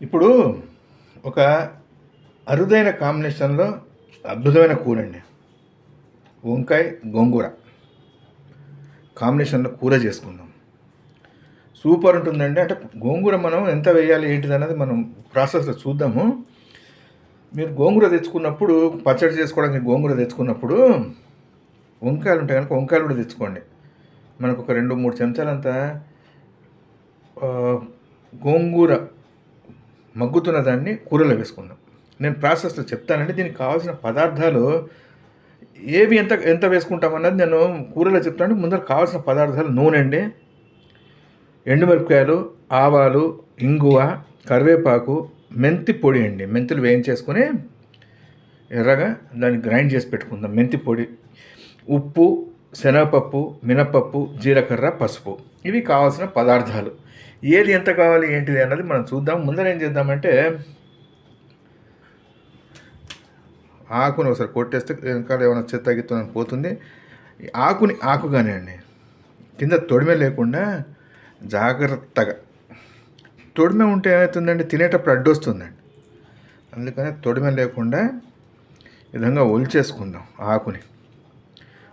ఇప్పుడు ఒక అరుదైన కాంబినేషన్లో అద్భుతమైన కూర అండి. వంకాయ గోంగూర కాంబినేషన్లో కూర చేసుకుందాం. సూపర్ ఉంటుందండి. అంటే గోంగూర మనం ఎంత వేయాలి ఏంటిది అన్నది మనం ప్రాసెస్లో చూద్దాము. మీరు గోంగూర తెచ్చుకున్నప్పుడు, పచ్చడి చేసుకోవడానికి గోంగూర తెచ్చుకున్నప్పుడు వంకాయలు ఉంటాయి కనుక వంకాయలు కూడా తెచ్చుకోండి. మనకు ఒక 2-3 చెంచాలంతా గోంగూర మగ్గుతున్న దాన్ని కూరలో వేసుకుందాం. నేను ప్రాసెస్లో చెప్తానండి. దీనికి కావాల్సిన పదార్థాలు ఏవి ఎంత ఎంత వేసుకుంటామన్నది నేను కూరలో చెప్తాను. ముందర కావాల్సిన పదార్థాలు: నూనె అండి, ఎండుమిరపకాయలు, ఆవాలు, ఇంగువ, కరివేపాకు, మెంతి పొడి అండి. మెంతులు వేయించేసుకొని ఎర్రగా దాన్ని గ్రైండ్ చేసి పెట్టుకుందాం. మెంతి పొడి, ఉప్పు, శనగపప్పు, మినపప్పు, జీలకర్ర, పసుపు. ఇవి కావాల్సిన పదార్థాలు. ఏది ఎంత కావాలి ఏంటిది అన్నది మనం చూద్దాం. ముందర ఏం చేద్దామంటే ఆకుని ఒకసారి కొట్టేస్తే వెనకాల ఏమైనా చెత్త గిత్తనని పోతుంది. ఆకుని ఆకుగానే అండి, కింద తొడిమె లేకుండా జాగ్రత్తగా. తొడిమె ఉంటే ఏమవుతుందండి, తినేటప్పుడు అడ్డొస్తుందండి. అందుకని తొడిమె లేకుండా ఈ విధంగా ఒలిచేసుకుందాం. ఆకుని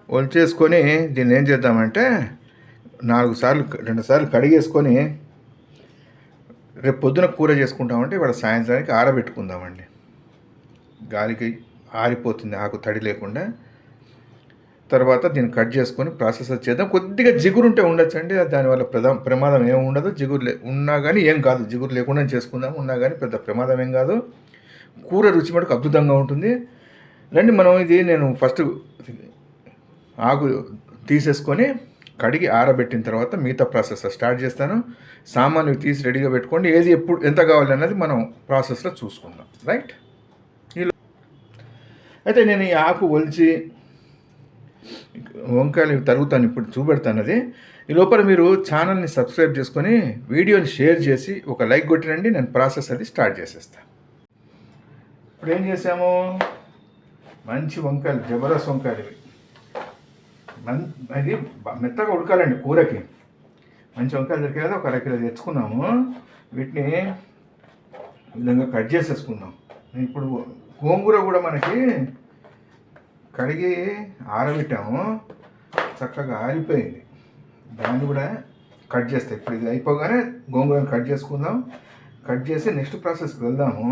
ఒలిచేసుకొని దీన్ని ఏం చేద్దామంటే 2 సార్లు కడిగేసుకొని రేపు పొద్దున కూర చేసుకుంటామంటే ఇవాళ సాయంత్రానికి ఆరబెట్టుకుందామండి. గాలికి ఆరిపోతుంది ఆకు తడి లేకుండా. తర్వాత దీన్ని కట్ చేసుకొని ప్రాసెస్ చేద్దాం. కొద్దిగా జిగురు ఉంటే ఉండొచ్చండి, దానివల్ల ప్రమాదం ఏమి ఉండదు. జిగురు ఉన్నా కానీ ఏం కాదు, జిగురు లేకుండా చేసుకుందాం. ఉన్నా కానీ పెద్ద ప్రమాదం ఏం కాదు. కూర రుచి మటుకు అద్భుతంగా ఉంటుంది. రండి మనం నేను ఫస్ట్ ఆకు తీసేసుకొని కడిగి ఆరబెట్టిన తర్వాత మిగతా ప్రాసెస్ స్టార్ట్ చేస్తాను. సామాన్లు తీసి రెడీగా పెట్టుకోండి. ఏది ఎప్పుడు ఎంత కావాలి అన్నది మనం ప్రాసెస్లో చూసుకుందాం. రైట్. అయితే నేను ఈ ఆకు ఒలిచి వంకాయలు తరుగుతాను, ఇప్పుడు చూపెడతాను. అది ఈ లోపల మీరు ఛానల్ని సబ్స్క్రైబ్ చేసుకొని వీడియోని షేర్ చేసి ఒక లైక్ కొట్టినండి. నేను ప్రాసెస్ అది స్టార్ట్ చేసేస్తాను. ఇప్పుడు ఏం చేసాము, మంచి వంకాయలు, జబర్దస్త్ వంకాయలు. ఇవి అది మెత్తగా ఉడకాలండి కూరకి. మంచి వంకాయలు దొరికాయి కదా, ఒక 1/2 కిలో తెచ్చుకున్నాము. వీటిని ఈ విధంగా కట్ చేసేసుకుందాం. ఇప్పుడు గోంగూర కూడా మనకి కడిగి ఆరబెట్టాము, చక్కగా ఆరిపోయింది. దాన్ని కూడా కట్ చేస్తే ఇప్పుడు ఇది అయిపోగానే గోంగూరని కట్ చేసుకుందాం. కట్ చేసి నెక్స్ట్ ప్రాసెస్కి వెళ్దాము.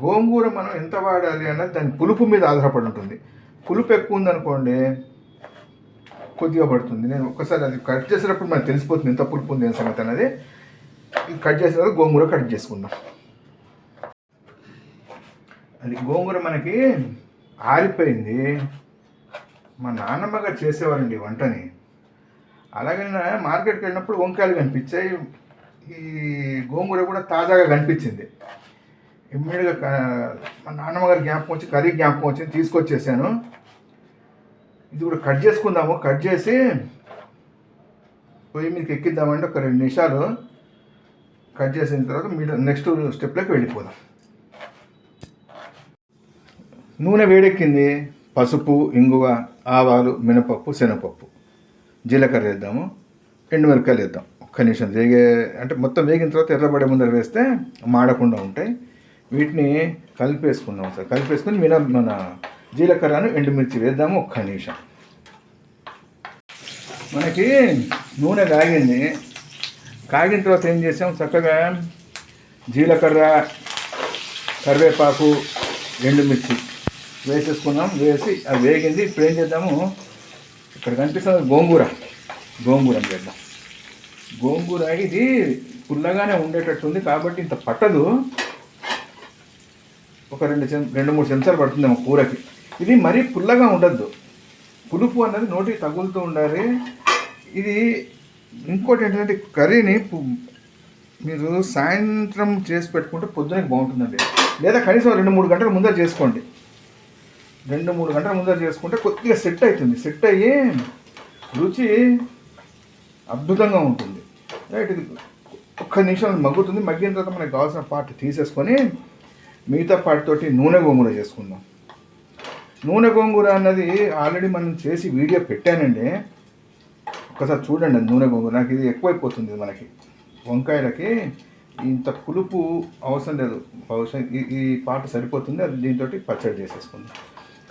గోంగూర మనం ఎంత వాడాలి అన్నది దాని పులుపు మీద ఆధారపడి ఉంటుంది. పులుపు ఎక్కువ ఉందనుకోండి కొద్దిగా పడుతుంది. నేను ఒక్కసారి అది కట్ చేసేటప్పుడు మనకు తెలిసిపోతుంది ఎంత పులుపు ఉంది అని సంగతి అన్నది. కట్ చేసిన తర్వాత గోంగూర కట్ చేసుకుందాం. అది గోంగూర మనకి ఆరిపోయింది. మా నాన్నమ్మ గారు చేసేవారండి వంటని. అలాగే మార్కెట్కి వెళ్ళినప్పుడు వంకాయలు కనిపించాయి, ఈ గోంగూర కూడా తాజాగా కనిపించింది. ఇమ్మీడియట్గా మా నాన్నమ్మ గారి జ్ఞాపకం వచ్చి, కర్రీ జ్ఞాపకం వచ్చింది, తీసుకొచ్చేసాను. ఇది కూడా కట్ చేసుకుందాము. కట్ చేసి పొయ్యి మీదకి ఎక్కిద్దామంటే ఒక 2 నిమిషాలు కట్ చేసిన తర్వాత నెక్స్ట్ స్టెప్లోకి వెళ్ళిపోదాం. నూనె వేడెక్కింది. పసుపు, ఇంగువ, ఆవాలు, మినపప్పు, శనగపప్పు, జీలకర్ర వేద్దాము. ఎండుమిరపకాయలు వేద్దాం. ఒక్క నిమిషం అంటే మొత్తం వేగిన తర్వాత ఎర్రబడే ముందర వేస్తే మాడకుండా ఉంటాయి. వీటిని కలిపేసుకుందాం. సార్ కలిపేసుకొని మన జీలకర్రను ఎండుమిర్చి వేద్దాము. ఒక్క నిమిషం. మనకి నూనె కాగింది. కాగిన తర్వాత ఏం చేసాం, చక్కగా జీలకర్ర, కరివేపాకు, ఎండుమిర్చి వేసేసుకున్నాం. వేసి అది వేగింది. ఇప్పుడు ఏం చేద్దాము, ఇక్కడ కనిపిస్తుంది గోంగూర చేద్దాం. గోంగూర ఇది పుల్లగానే ఉండేటట్టుంది కాబట్టి ఇంత పట్టదు. ఒక 2-3 చెంచాలు పడుతుందేమో కూరకి. ఇది మరీ పుల్లగా ఉండద్దు. పులుపు అన్నది నోటికి తగులుతూ ఉండాలి. ఇది ఇంకోటి ఏంటంటే కర్రీని మీరు సాయంత్రం చేసి పెట్టుకుంటే పొద్దునకి బాగుంటుందండి. లేదా కనీసం 2-3 గంటల ముందర చేసుకోండి. 2-3 గంటల ముందర చేసుకుంటే కొద్దిగా సెట్ అవుతుంది. సెట్ అయ్యి రుచి అద్భుతంగా ఉంటుంది. రైట్. ఇది ఒక్క నిమిషం మగ్గుతుంది. మగ్గిన తర్వాత మనకు కావాల్సిన పార్ట్ తీసేసుకొని మిగతా పార్ట్తోటి నూనె గోంగూర చేసుకుందాం. నూనె గోంగూర అన్నది ఆల్రెడీ మనం చేసి వీడియో పెట్టానండి, ఒకసారి చూడండి. అది నూనె గోంగూర నాకు ఇది ఎక్కువైపోతుంది. మనకి వంకాయలకి ఇంత పులుపు అవసరం లేదు, బహుశా ఈ పాట సరిపోతుంది. అది దీంతో పచ్చడి చేసేసుకుందాం.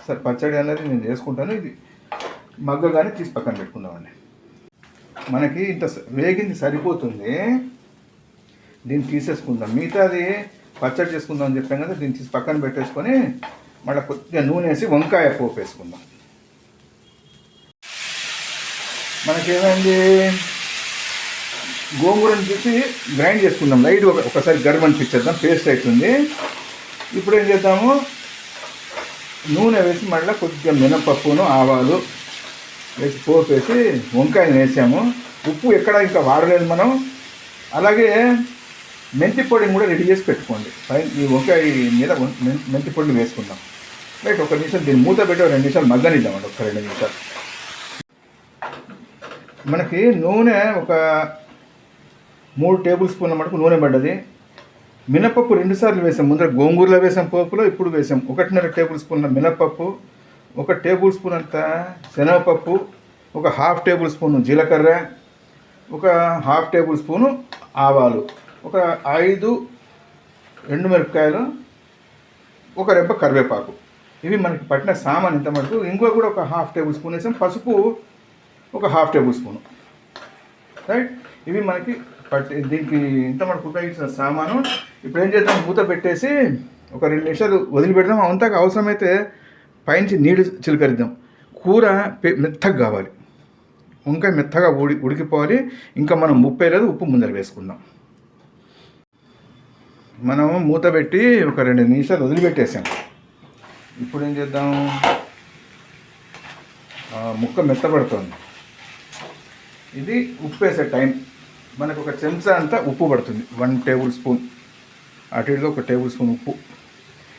సరే, పచ్చడి అనేది నేను చేసుకుంటాను. ఇది మగ్గగానే తీసి పక్కన పెట్టుకుందామండి. మనకి ఇంత వేగింది సరిపోతుంది. దీన్ని తీసేసుకుందాం. మిగతాది పచ్చడి చేసుకుందాం అని చెప్పాం కదా, దీన్ని తీసి పక్కన పెట్టేసుకొని మళ్ళీ కొద్దిగా నూనె వేసి వంకాయ పోపు వేసుకుందాం. మనకేమైంది, గోంగూరని చూసి గ్రైండ్ చేసుకుందాం. లైట్ ఒకసారి గర్వం అనిపించేద్దాం, పేస్ట్ అవుతుంది. ఇప్పుడు ఏం చేద్దాము, నూనె వేసి మళ్ళీ కొద్దిగా మినపప్పును ఆవాలు వేసి పోపు వేసి వంకాయలు వేసాము. ఉప్పు ఎక్కడ ఇంకా వాడలేదు మనం. అలాగే మెంతి పొడిని కూడా రెడీ చేసి పెట్టుకోండి. ఈ వంకాయ మీద మెంతి పొడిని వేసుకుందాం. రైట్, ఒక నిమిషం దీన్ని మూత పెట్టి 2 నిమిషాలు మగ్గనిద్దామండి. ఒక 2 నిమిషాలు. మనకి నూనె ఒక 3 టేబుల్ స్పూన్ల మటుకు నూనె పడ్డది. మినపప్పు 2 సార్లు వేసాం. ముందర గోంగూరలో వేసాం, పోపులో ఇప్పుడు వేసాం. 1.5 టేబుల్ స్పూన్ల మినపప్పు, 1 టేబుల్ స్పూన్ అంత శనగపప్పు, ఒక 1/2 టేబుల్ స్పూను జీలకర్ర, ఒక 1/2 టేబుల్ స్పూను ఆవాలు, ఒక 5 ఎండుమిరపకాయలు, ఒక రెబ్బ కరివేపాకు. ఇవి మనకి పట్టిన సామాన్ ఇంత మటుకు. ఇంకో కూడా ఒక 1/2 టేబుల్ స్పూన్ వేసాం. పసుపు ఒక 1/2 టేబుల్ స్పూను. రైట్, ఇవి మనకి దీనికి ఇంత మనకు ఉపయోగించిన సామాను. ఇప్పుడు ఏం చేద్దాం, మూత పెట్టేసి ఒక 2 నిమిషాలు వదిలిపెడదాం. అంతగా అవసరమైతే పైనుంచి నీళ్ళు చిలకరిద్దాం. కూర మెత్తగా కావాలి, వంకాయ మెత్తగా ఉడికిపోవాలి. ఇంకా మనం ఉప్పు లేదు, ఉప్పు ముందర వేసుకుందాం. మనం మూత పెట్టి ఒక 2 నిమిషాలు వదిలిపెట్టేసాం. ఇప్పుడు ఏం చేద్దాం, ముక్క మెత్తపడుతుంది. ఇది ఉప్పు వేసే టైం. మనకు ఒక చెంచా అంతా ఉప్పు పడుతుంది. 1 టేబుల్ స్పూన్, అటు ఇటుగా 1 టేబుల్ స్పూన్ ఉప్పు.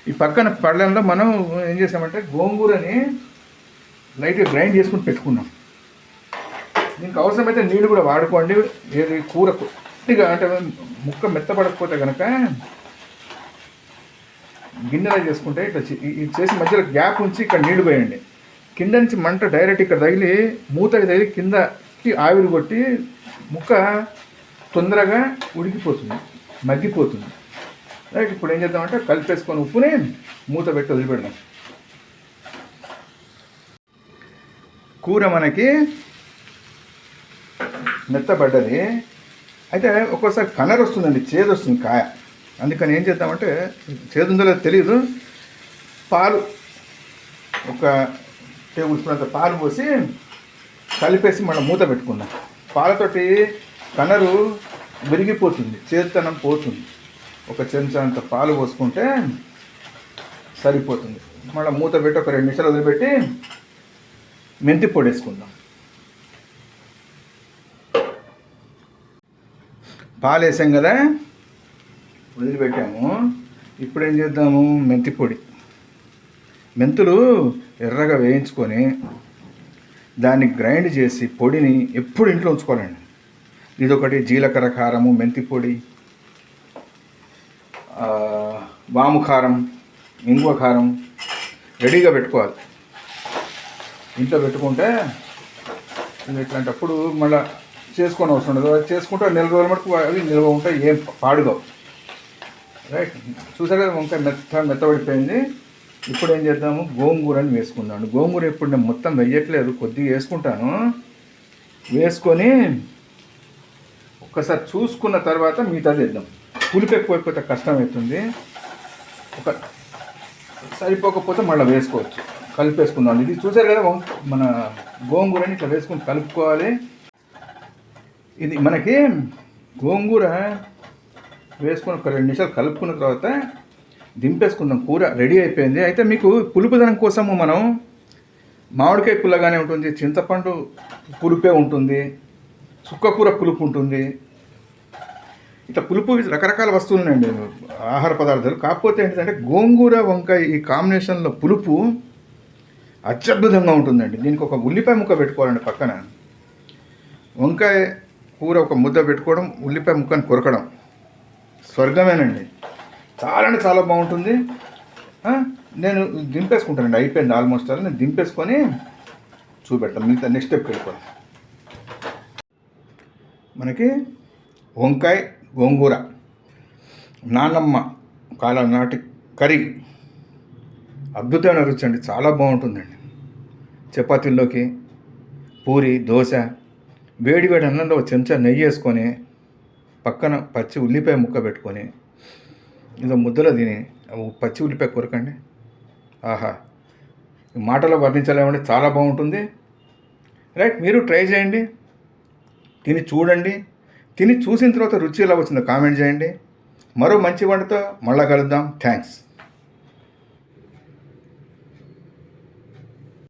ఈ పక్కన పళ్ళెంలో మనం ఏం చేసామంటే గోంగూరని లైట్గా గ్రైండ్ చేసుకుని పెట్టుకున్నాం. దీనికి అవసరమైతే నీళ్ళు కూడా వాడుకోండి. ఏది కూర కొద్దిగా అంటే ముక్క మెత్తపడకపోతే కనుక గిన్నెలో చేసుకుంటే ఇట్లా ఇది చేసి మధ్యలో గ్యాప్ ఉంచి ఇక్కడ నీళ్ళు పోయండి. కింద నుంచి మంట డైరెక్ట్ ఇక్కడ తగిలి మూతకి తగిలి కిందకి ఆవిరి కొట్టి ముక్క తొందరగా ఉడికిపోతుంది, మగ్గిపోతుంది. రైట్, ఇప్పుడు ఏం చేద్దామంటే కలిపేసుకొని ఉప్పుని మూత పెట్టి వదిలిపెడదాం. కూర మనకి మెత్తబడ్డది. అయితే ఒక్కోసారి కలర్ వస్తుందండి, చేదు వస్తుంది కాయ. అందుకని ఏం చేద్దామంటే, చేదు ఉందో లేదో తెలియదు, పాలు 1 టేబుల్ స్పూన్ అంత పాలు పోసి కలిపేసి మనం మూత పెట్టుకుందాం. పాలతోటి కలరు విరిగిపోతుంది, చేదుతనం పోతుంది. 1 చెంచా అంత పాలు పోసుకుంటే సరిపోతుంది. మళ్ళీ మూత పెట్టి ఒక 2 నిమిషాలు వదిలిపెట్టి మెంతి పొడి వేసుకుందాం. పాలు వేసాం కదా, వదిలిపెట్టాము. ఇప్పుడు ఏం చేద్దాము, మెంతి పొడి. మెంతులు ఎర్రగా వేయించుకొని దాన్ని గ్రైండ్ చేసి పొడిని ఎప్పుడు ఇంట్లో ఉంచుకోవాలండి. ఇదొకటి. జీలకర్ర కారము, మెంతి పొడి, వాము కారం, ఇంగువ కారం రెడీగా పెట్టుకోవాలి. ఇంట్లో పెట్టుకుంటే ఇట్లాంటప్పుడు మళ్ళీ చేసుకొని అవసరం ఉండదు. అది చేసుకుంటే 4 రోజుల మటుకు అవి నిల్వ ఉంటాయి, ఏం పాడుగావు. రైట్, చూసారు కదా వంకాయ మెత్తబడిపోయింది. ఇప్పుడు ఏం చేద్దాము, గోంగూరని వేసుకున్నాను. గోంగూర ఇప్పుడు నేను మొత్తం వేయట్లేదు, కొద్దిగా వేసుకుంటాను. వేసుకొని ఒక్కసారి చూసుకున్న తర్వాత మిగతాది వేద్దాం. పులుపు ఎక్కువైపోతే కష్టమవుతుంది. సరిపోకపోతే మళ్ళీ వేసుకోవచ్చు. కలిపేసుకుందాం. ఇది చూసారు కదా, మన గోంగూరని ఇట్లా వేసుకొని కలుపుకోవాలి. ఇది మనకి గోంగూర వేసుకొని ఒక 2 నిమిషాలు కలుపుకున్న తర్వాత దింపేసుకుందాం. కూర రెడీ అయిపోయింది. అయితే మీకు పులుపుదనం కోసము మనం మామిడికాయ పుల్లగానే ఉంటుంది, చింతపండు పులుపే ఉంటుంది, చుక్కకూర పులుపు ఉంటుంది. ఇట్లా పులుపు రకరకాల వస్తువులు ఉన్నాయండి, ఆహార పదార్థాలు. కాకపోతే ఏంటంటే గోంగూర వంకాయ ఈ కాంబినేషన్లో పులుపు అత్యద్భుతంగా ఉంటుందండి. దీనికి ఒక ఉల్లిపాయ ముక్క పెట్టుకోవాలండి పక్కన. వంకాయ కూర ఒక ముద్ద పెట్టుకోవడం, ఉల్లిపాయ ముక్కని కొరకడం స్వర్గమేనండి. చాలా అంటే చాలా బాగుంటుంది. నేను దింపేసుకుంటానండి, అయిపోయింది ఆల్మోస్ట్. అలా నేను దింపేసుకొని చూపెడతాను. మిగతా నెక్స్ట్ స్టెప్కి వెళ్ళిపోతాను. మనకి వంకాయ గోంగూర నాన్నమ్మ కాలం నాటి కర్రీ అద్భుతమైన రుచి అండి, చాలా బాగుంటుందండి. చపాతీల్లోకి, పూరి, దోశ, వేడి వేడి అన్నంలో ఒక చెంచా నెయ్యి వేసుకొని పక్కన పచ్చి ఉల్లిపాయ ముక్క పెట్టుకొని ఇదో ముద్దలో తిని పచ్చి ఉల్లిపాయ కొరకండి, ఆహా, మాటలో వర్ణించలేమండి, చాలా బాగుంటుంది. రైట్, మీరు ట్రై చేయండి, తిని చూడండి. తిని చూసిన తర్వాత రుచి ఎలా వచ్చిందో కామెంట్ చేయండి. మరో మంచి వంటతో మళ్ళా కలుద్దాం. థ్యాంక్స్.